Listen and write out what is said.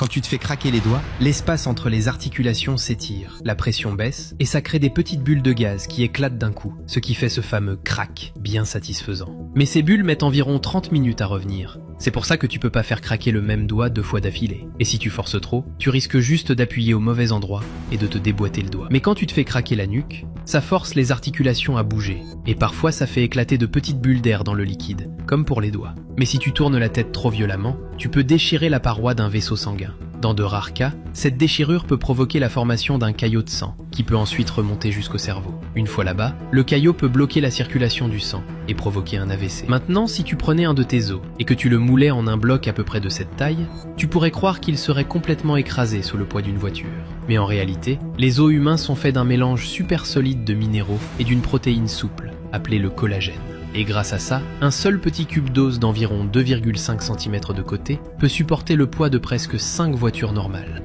Quand tu te fais craquer les doigts, l'espace entre les articulations s'étire, la pression baisse et ça crée des petites bulles de gaz qui éclatent d'un coup, ce qui fait ce fameux crack bien satisfaisant. Mais ces bulles mettent environ 30 minutes à revenir. C'est pour ça que tu peux pas faire craquer le même doigt 2 fois d'affilée. Et si tu forces trop, tu risques juste d'appuyer au mauvais endroit et de te déboîter le doigt. Mais quand tu te fais craquer la nuque, ça force les articulations à bouger. Et parfois ça fait éclater de petites bulles d'air dans le liquide, comme pour les doigts. Mais si tu tournes la tête trop violemment, tu peux déchirer la paroi d'un vaisseau sanguin. Dans de rares cas, cette déchirure peut provoquer la formation d'un caillot de sang, qui peut ensuite remonter jusqu'au cerveau. Une fois là-bas, le caillot peut bloquer la circulation du sang et provoquer un AVC. Maintenant, si tu prenais un de tes os et que tu le moulais en un bloc à peu près de cette taille, tu pourrais croire qu'il serait complètement écrasé sous le poids d'une voiture. Mais en réalité, les os humains sont faits d'un mélange super solide de minéraux et d'une protéine souple, appelée le collagène. Et grâce à ça, un seul petit cube d'os d'environ 2,5 cm de côté peut supporter le poids de presque 5 voitures normales.